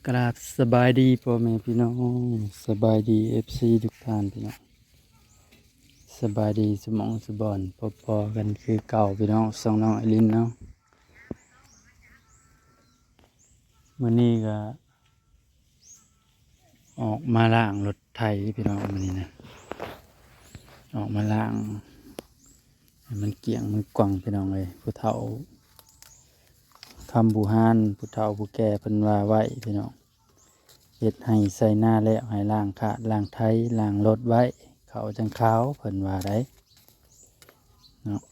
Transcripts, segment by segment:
กราบสบายดีพ่อแม่พี่น้องสบายดีFCทุกท่านพี่น้องสบายดีสมองสบอนพอๆกันคือเก่าพี่น้องสองน้องไอรินเนาะมื้อนี้ก็ออกมาล้างรถไถพี่น้องมื้อนี้นะออกมาล้างให้มันเกลี่ยงมันกวางพี่น้องเลยผู้เฒ่าคำบูฮานผู้เฒ่าผู้แก่เพิ่นว่าไว้พี่น้องเฮ็ดให้ใส่หน้าแล้วให้ล้างขาดล้างไถล้างรถไว้เขาจังขาวเพิ่นว่าได้เนาะ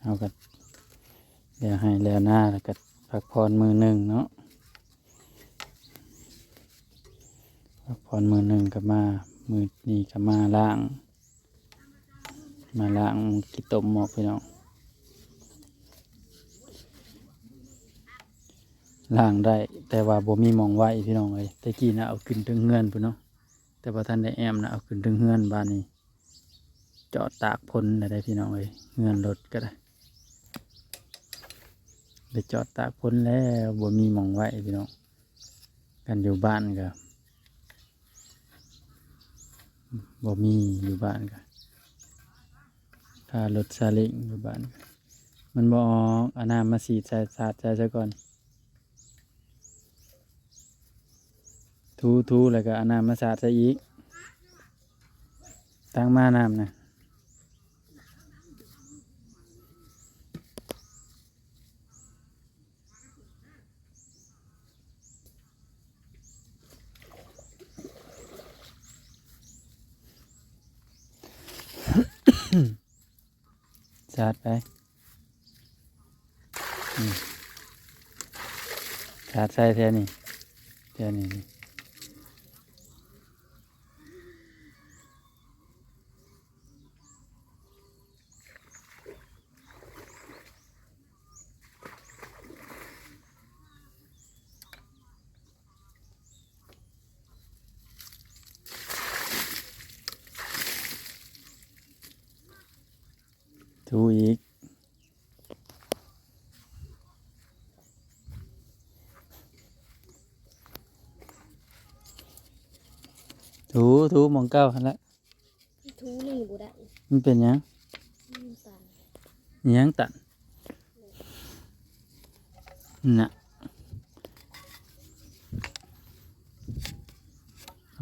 เอาก็เดี๋ยวให้แล้วหน้าแล้วก็พักผ่อนมื้อหนึงเนาะพักผ่อนมื้อหนึงก็มามื้อนี้ก็มาล้างขี้ต้มหม้อพี่น้องล้างได้แต่ว่าบ่มีหม้องไว้พี่น้องเอ้ยแต่กี้น่ะเอาขึ้นถึงเฮือนพุ่นเนาะแต่ว่าท่านได้แอมน่ะเอาขึ้นถึงเฮือนบ้านนี้จอดตากพ้นได้พี่น้องเอ้ยเฮือนรถก็ได้ได้จอดตากพ้นแล้วบ่มีหม้องไว้พี่น้องกันอยู่บ้านก็บ่มีอยู่บ้านก็ถ้ารถซาเล้งอยู่บ้านก็มันบ่ออกเอาน้ำมาสีดใส่สาดใส่ซะก่อนทูแล้วก็เอาน้ำมาสาดใส่อีกตั้งมาน้ำนะสาดไปสาดใส่แท่นี้นี่ทูอีกทูหมองเก้าหันละทูนี่บุได้มันเป็นหยัง มันสั่น อิหยังตันน่ะ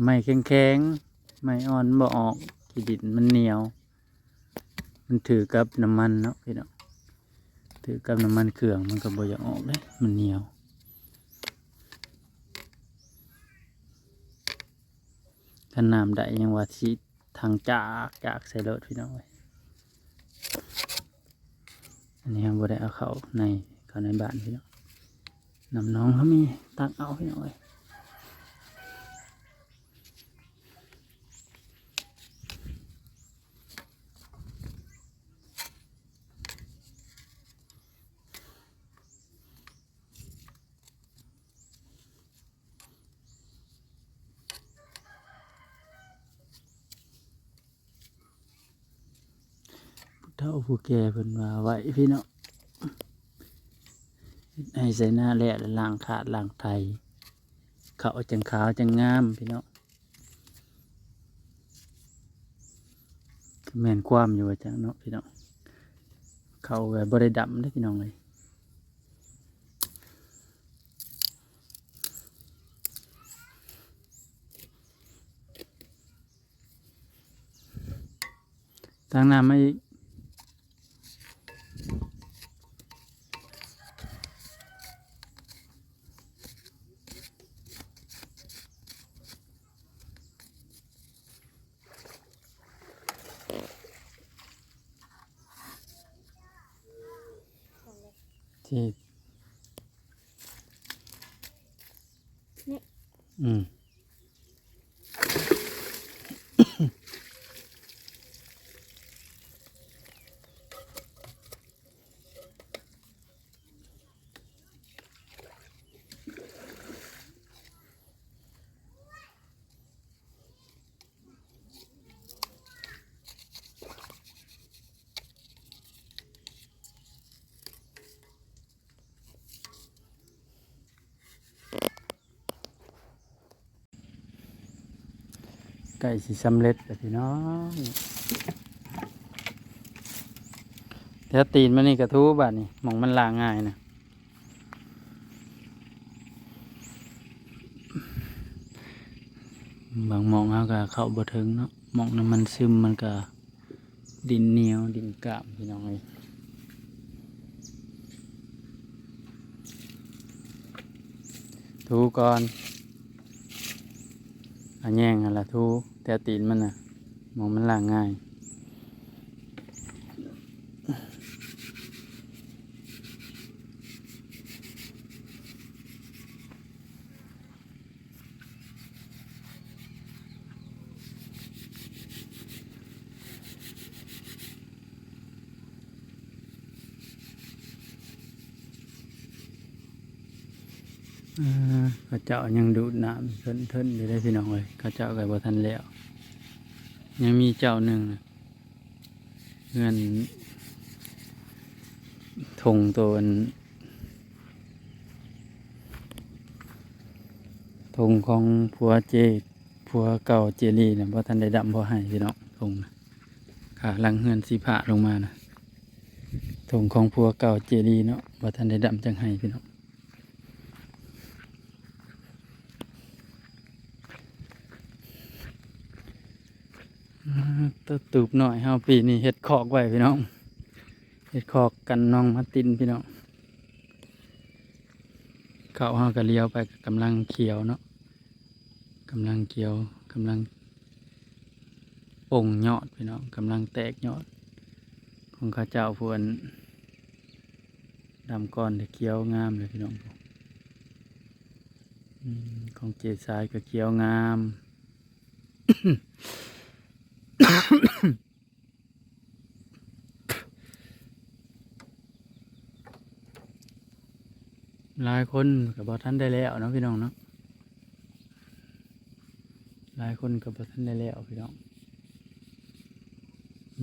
ไม่แข็งไม่อ่อนบ่ออกขี้ดินมันเหนียวมันถือกับน้ำมันเนาะพี่น้องถือกับน้ำมันเครื่องมันก็บ่อยากออกเลยมันเหนียวถ้าน้ำได้ยังว่าสิทางจากใส่รถพี่น้องเว้ยอันนี้บ่ได้เอาเข้าในบ้านพี่น้องน้ำน้องเขามีตักเอาพี่น้องเว้ยผู้เฒ่าผู้แก่เพิ่นว่าไว้พี่น้องให้ใส่หน้าแหละแล้วล้างขาดล้างไทยเขาจังขาวจังงามพี่น้องแม่นความอยู่ว่าจังเนาะพี่น้องเขาแบบบ่ได้ดำได้อพี่น้องเลยตั้งน้ำไม่ที่อืม ก่สิสำเร็จแล้วพี่น้องแถวตีนมันนี่กระทู้บัดนี่หมองมันล้างง่ายนะบางหมองเขาก็เข้าบ่ถึงเนาะหมองน้ำมันซึมมันก็ดินเหนียวดินกราบพี่น้องเอ้ยทูก่อนอันแย่งอันละทูแต่ตีนมันน่ะหมองมันล้างง่ายเขาเจ้ายังดูดน้ำเทินอยู่ได้พี่น้องเลยเขาเจ้าก็บ่ทันแล้วยังมีเจ้าหนึ่งน่ะเงินทงตัวอันทงของผัวผัวเก่าเจรีนะบ่ทันได้ดำบ่ให้พี่น้องทงนะขาหลังเฮือนสีผาลงมานะทงของผัวเก่าเจรีเนาะบ่ทันได้ดำจังให้พี่น้องตะตูบหน่อยเฮาปีนี้เฮ็ดคอกไว้พี่น้องเฮ็ดคอกกันน้องมาตินพี่น้องเขาเฮาก็เลี้ยวไปกำลังเขียวเนาะกำลังเขียวกำลังป่งยอดพี่น้องกำลังแตกยอดของข้าเจ้าพวนดำก้อนแต่เขียวงามเลยพี่น้องของเจสายก็เขียวงาม หลายคนกับบอท่านได้แล้วเนาะพี่น้องเนาะหลายคนกับบอท่านได้แล้วพี่น้อง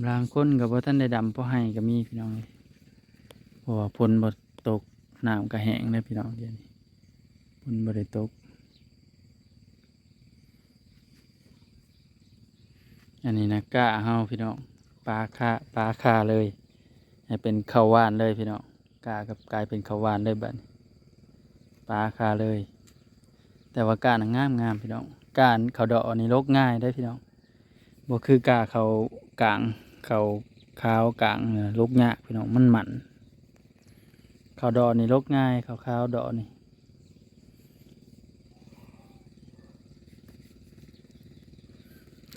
บางคนกับบอท่านได้ดำเพราะให้ก็มีพี่น้องเลยเพราะว่าฝนบ่ตกน้ำก็แห้งเลยพี่น้องเดี๋ยวนี้ฝนบ่ได้ตกอันนี้นะก้าเฮาพี่น้องปลาคาเลยให้เป็นข้าวหวานเลยพี่น้องก้ากับกลายเป็นข้าวหวานเลยบัดนี้ปลาคาเลย แต่ว่าการงามพี่น้องการเขาดอกนี่ลกง่ายได้พี่น้องบ่คือกาเขากลางเขาขาวกลางลกยากพี่น้องมันหมันเขาดอกนี่ลกง่ายเขาขาวดอกนี่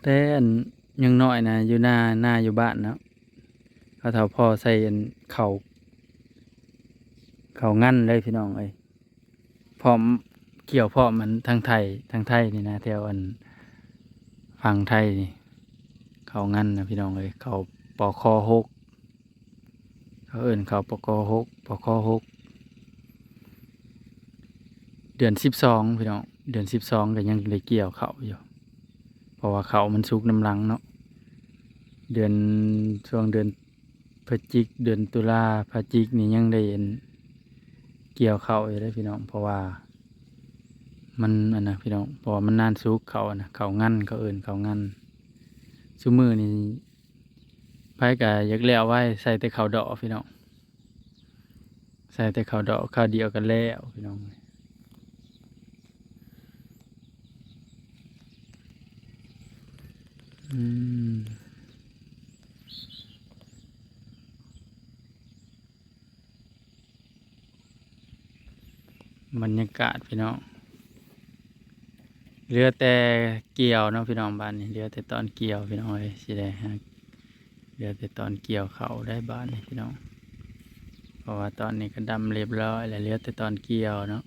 แต่อันยังน้อยนะอยู่หน้าอยู่บ้านเนาะเขาเฒ่าพ่อใส่อันเขางั้นเลยพี่น้องเอ้ยพร้อมเกี่ยวพร้อมมันทางไทยนี่นะแถวอันฝั่งไทยนี่เขางั้นนะพี่น้องเอ้ยเขาปอคอหกเขาเอิ้นเขาปอคอหกเดือน12พี่น้องเดือน12ก็ยังได้เกี่ยวเขาอยู่เพราะว่าเขามันสุกน้ำลังเนาะช่วงเดือนพฤศจิกเดือนตุลาพฤศจิกนี่ยังได้เกี่ยวเขาอยู่ได้พี่น้องเพราะว่ามันอันนะพี่น้องเพราะว่ามันนานสุกเขานะเขางั้นเขาเอิ้นเขางั้นซุมือนี่ไผก็อยากแล้วไว้ใส่แต่ข้าวดอกพี่น้องใส่แต่ข้าวดอกข้าวเดียวกันแล้วพี่น้องบรรยากาศพี่น้องเหลือแต่เกี่ยวเนาะพี่น้องบ้านนี่เหลือแต่ตอนเกี่ยวพี่น้องเลยสิได้ฮะเหลือแต่ตอนเกี่ยวเขาได้บ้านนี่พี่น้องเพราะว่าตอนนี้ก็ดำเรียบร้อยแล้วเหลือแต่ตอนเกี่ยวเนาะ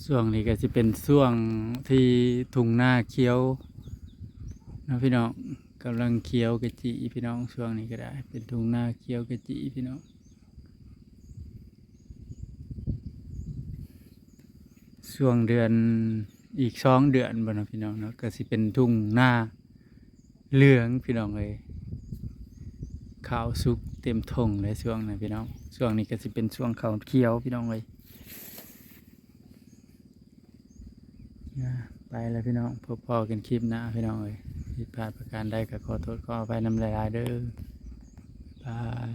ช่วงนี้ก็จะเป็นช่วงที่ทุ่งนาเขียว เนาะพี่น้องกำลังเคี้ยวกะจิพี่น้องช่วงนี้ก็ได้เป็นทุ่งนาเคี้ยวกะจิพี่น้องช่วงเดือนอีก2 เดือนบ่เนาะพี่น้องเนาะก็สิเป็นทุ่งนาเหลืองพี่น้องเลยข้าวสุกเต็มทงเลยช่วงนั้นพี่น้องช่วงนี้ก็สิเป็นช่วงข้าวเคี้ยวพี่น้องเลยไปแล้วพี่น้องพบพอกันคลิปหน้าพี่น้องเลยผิดพลาดประการใดก็ขอโทษขออภัยนำหลายๆเด้อบาย